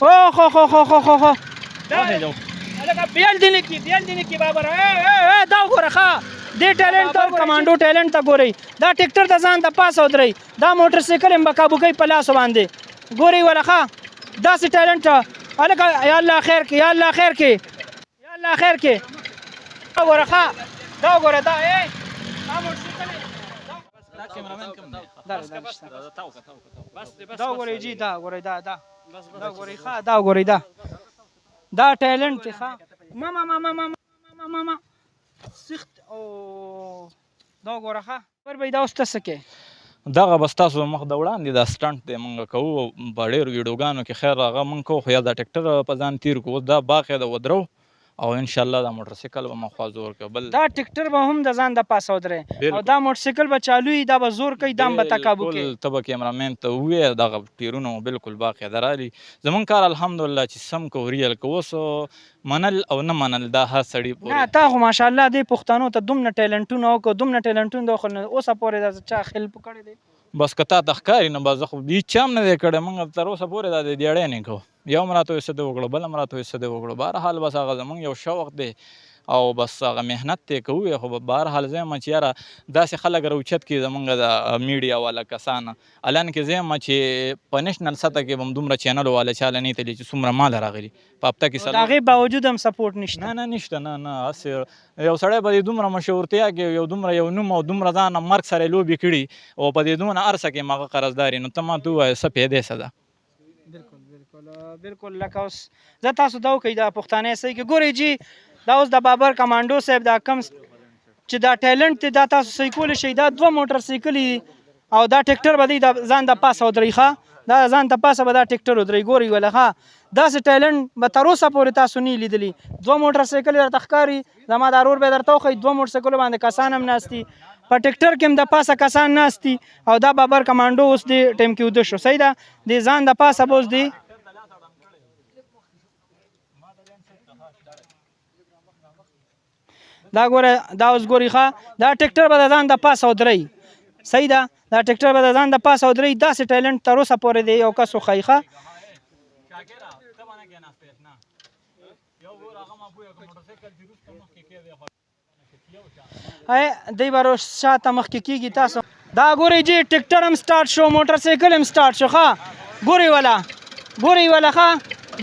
او خو لکه بیل دی نه کی بابر دا وګوره ښه دې ټیلنټ ته کمانډو ټیلنټ ته ګورئ دا ټیکټر ته ځان د پاسه ودرئ دا موټر سایکل هم به کابو کوي په لاسو باندې ګورئ وله ښه داسې ټیلنټ هلکه یا الله خیر کړي یا الله خیر کړي یا الله خیر کړي دا وګوره ښه دا وګوره دا دا موټر سایکل دا وګورئ جی دا وګورئ دا وګورئ ښه دا وګورئ دا ټیلنټ دی ښه ما سخت او دا وګوره ښه پر به دا اوس ته څه کوې دغه بس تاسو مخ د وړاندې دا سټنټ دی موږ کوو په ډېرو ویډیوګانو کې خیر هغه موږ کوو خو یا دا ټیکټر په ځان تیر کوو دا باغ یې د ودرو او انشاءالله دا موټر سایکل به مخوا زور کوي بل دا ټیکټر به هم د ځان د پاسه ودرې او دا موټر سایکل به چالو وي دا به زور کوي دا هم به تکابو کوي ته به کیمرامین ته ووایې دغه ټیرونه مو بالکل باغ یې درالي زمونږ کار الحمدلله چې سم کوو ریل کوو اوس منل او نه منل دا هر سړي نه تا خو ماشاءالله دې پښتنو ته دومره ټیلنټونه وکړو دومره ټیلنټونه خو اوسه پورې دا چا هیلپ کړی دی بس که تا ته ښکاري نه بس زه خو هېڅ چا هم نه دی کړی موږ تر اوسه پورې دا د دیاړی نه کوو یو هم راته وایي څه دې وکړو بل هم راته وایي څه دې وکړو بهرحال بس هغه زموږ یو شوق دی او بس هغه محنت ته کوو خو بهرحال زه یم چې یاره داسې خلک راوچت کړي زموږ د میډیا والا کسان الان کې زه یم چې په نیشنل سطح کې به هم دومره چینلو والا چاله نه تلي چې څومره مال راغلي په هفته کې د هغې باوجود هم سپورټ نشته نه نشته نه هسې یو سړی په دې دومره مشهورتیا کې یو دومره یو نوم او دومره ځان مرګ سره لوبې کړي او په دې دومره عرصه کې هغه قرضداري نو ته ما ته ووایه څه پیدې څه ده بالکل لکه اوس زه تاسو دا وکړئ دا پښتانه صحیح کې ګورئ جی دا اوس د بابر کمانډو صاحب دا کم چې دا ټیلنټ دی دا تاسو صحیح کولی شئ دا 2 موټر سایکلې دي او دا ټیکټر به دی ځان د پاسه ودرئ ښه دا ځان د پاسه به دا ټیکټر ودرئ ګورئ وله ښه داسې ټیلنټ به تر اوسه پورې تاسو نه لیدلي 2 موټر سایکل درته ښکاري زما دا ورور به درته وښیي 2 موټر سایکلو باندې کسان هم ناست دي په ټیکټر کې هم د پاسه کسان ناست دي او دا بابر کمانډو اوس دې ټایم کې وده شو صحیح ده د ځان د پاسه به اوس دی دا ګوره دا اوس ګورئ ښه دا ټیکټر به د ځان د پاسه ودرئ صحیح ده دا ټیکټر به د ځان د پاسه ودرئ داسې ټیلنټ تر اوسه پورې دی یو کس وښایي ښه دی به شاته مخکې کېږي تاسو دا ګورئ جی ټیکټر هم سټارټ شو موټر سایکل هم سټارټ شو ښه ګورئ وله ښه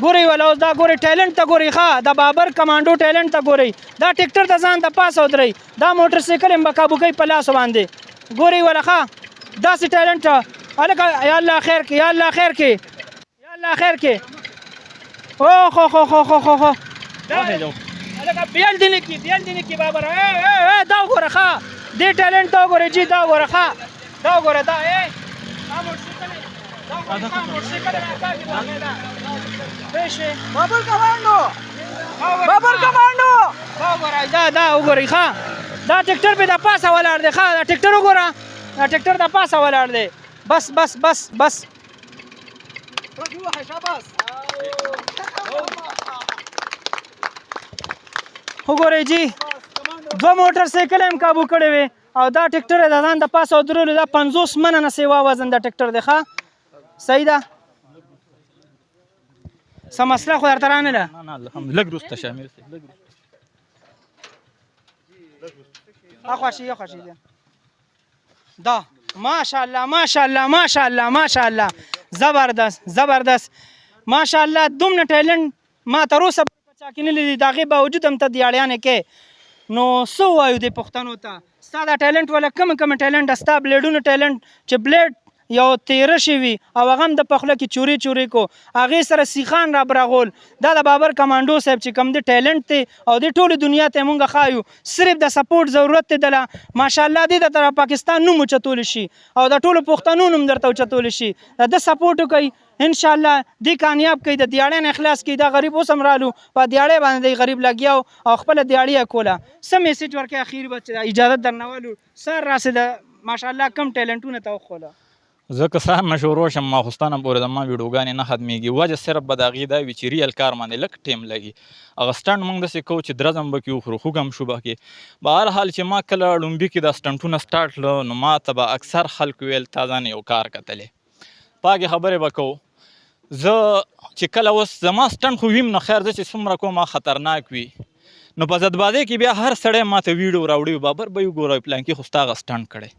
ګورئ وله اوس دا ګورئ ټیلنټ ته ګورئ ښه د بابر کمانډو ټیلنټ ته ګورئ دا ټیکټر ته ځان د پاسه ودرئ دا موټر سایکل هم به کابو کوي په لاسو باندې ګورئ وله ښه داسې ټیلنټ هلکه یا الله خیر کړي یا الله خیر کړي یا الله خیر کړي او خو هلکه بیل دی نه کی بابر دا وګوره ښه دې ټیلنټ ته وګورئ جی دا وګوره ښه دا وګوره دا موټر سایکل بابر کمانډو دا وګورئ ښه دا ټیکټر به د پاسه ولاړ دی ښه دا ټیکټر وګوره دا ټیکټر د پاسه ولاړ دی بس وګورئ جی 2 موټر سایکل هم کابو کړی وي او دا ټیکټر یې د ځان د پاسه ودرولو دا 50 منه نه سیوا وزن دا ټیکټر دی ښه صحیح ده څه مسله خو درته رانه ده لږ وروسته شامل اخواشي دا ماشاءالله زبردست ماشاءالله دومره ټیلنټ ما تر اوسه په چا کې نه لیدي د هغې باوجود هم ته دیاړیانې کې نو څه ووایو دې پښتنو ته ستا دا ټیلنټ والا کوم ټیلنټ ده ستا بلیډونو ټیلنټ چې بلیډ یو تیره شوي او هغه هم د پخله کې چورې کو هغې سره سیخان را برغول دا د بابر کمانډو صاحب چې کوم د ټیلنټ دی او د ټولې دنیا ته مونږ ښایو صرف د سپورټ ضرورت دی دله ماشاءالله دې د پاکستان نوم اوچتولی شي او د ټولو پښتنو نوم درته اوچتولی شي د سپورټ وکوئ انشاءالله دې کامیاب کوي د دیاړیان اخلاص کوي دا غریب اوس هم رالو په دیاړی باندې دی غریب لګیاو او خپله دیاړي یې کوله څه میسیج ورکوي اخیر به چې اجازت درنه والو سر راسې د ماشاءالله کم ټیلنټونه ته وښوله زه که سهار نه شروع شم ماخوستانه پورې زما ویډیوګانې نه ختمېږي وجه صرف به د هغې دا وي چې ریل کار باندې لږ ټیم لګي هغه سټنټ موږ داسې کوو چې درزم به کړي وخورو خوږ هم شو به کې به هر حال چې ما کله ړومبي کې دا سټنټونه سټارټ کړه نو ما ته به اکثر خلک ویل تا ځان یو کار کتلی پاکې خبرې به کوو زه چې کله اوس زما سټنټ خو ویم نو خیر زه چې څومره کوم خطرناک وي نو په زدبازۍ کې بیا هر سړی ماته ویډیو راوړي بابر به یې وګوره پلانکي خو ستا هغه سټنټ کړی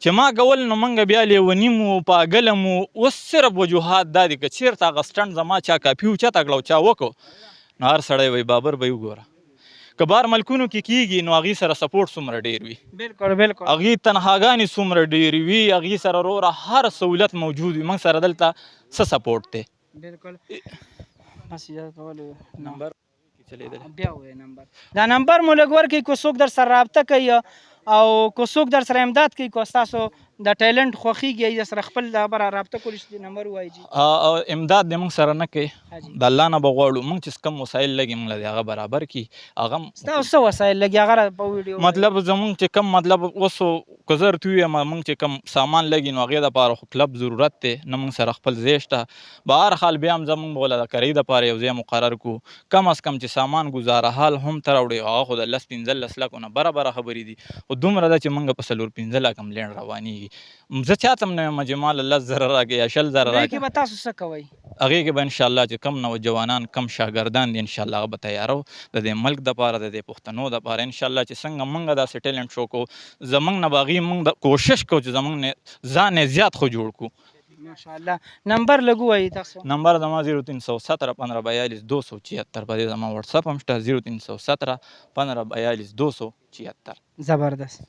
چې ما کول نو موږ بیا لیوني مو پاګله مو اوس صرف وجوهات دا دي که چېرته هغه سټنټ زما چا کاپي اوچته کړه او چا وکړو نو هر سړی وایي بابر به یې وګوره که بار ملکونو کې کېږي نو هغې سره سپورټ څومره ډېر وي بالکل بالکل هغې تنهاګانې څومره ډېرې وي هغې سره وروره هر سهولت موجود وي موږ سره دلته څه سپورټ دی بالکل بس اجازه کولو نمبر چلیدلی بیا وایه نمبر دا نمبر مو لږ ورکړئ که څوک در سره رابطه کوي او که څوک در سره امداد کوي که ستاسو د ټیلنټ خوښیږي در سره خپل دا بره رابطه کولی شي نمبر ووایي جي امداد دې موږ سره نه کوي حاجي. د الله نه به غواړو موږ چې کوم وسایل لګي موږ له دې هغه برابر کړي هغه ستاسو څه وسایل لګي هغه را په ویډیو مطلب زمونږ چې کم مطلب اوس که زه درته ووایم موږ چې کم سامان لګي نو هغې دپاره خو کلب ضرورت دی نه موږ سره خپل ځای شته به هر حال بیا هم زمونږ به له د کرۍ دپاره یو ځای مقرر کړو کم از کم چې سامان ګزاره حال هم ته راوړي هغه خو د 10-15 لکو نه بره خبرې دي خو دومره ده چې موږ په 4-15 لکه هم لینډ روانېږي زه چاته هم نه یم چې ما له 10 زره راکړي یا 20 زره هغې کې راکړي به تاسو څه کوئ هغې کې به انشاءالله چې کم نوجوانان کم شاګردان دي انشاءالله هغه به تیارو د دې ملک دپاره د دې پښتنو دپاره انشاءالله چې څنګه موږ داسې ټیلنټ شو کوو زموږ نه به هغې موږ کوشش کوو چې زموږ نه ځان یې زیات خو جوړ کړو ماشاءالله نمبر لږ ووایي تاسو نمبر زما 0317 1542 276 په دې زما واتساپ هم شته 0317 1542 276 زبردست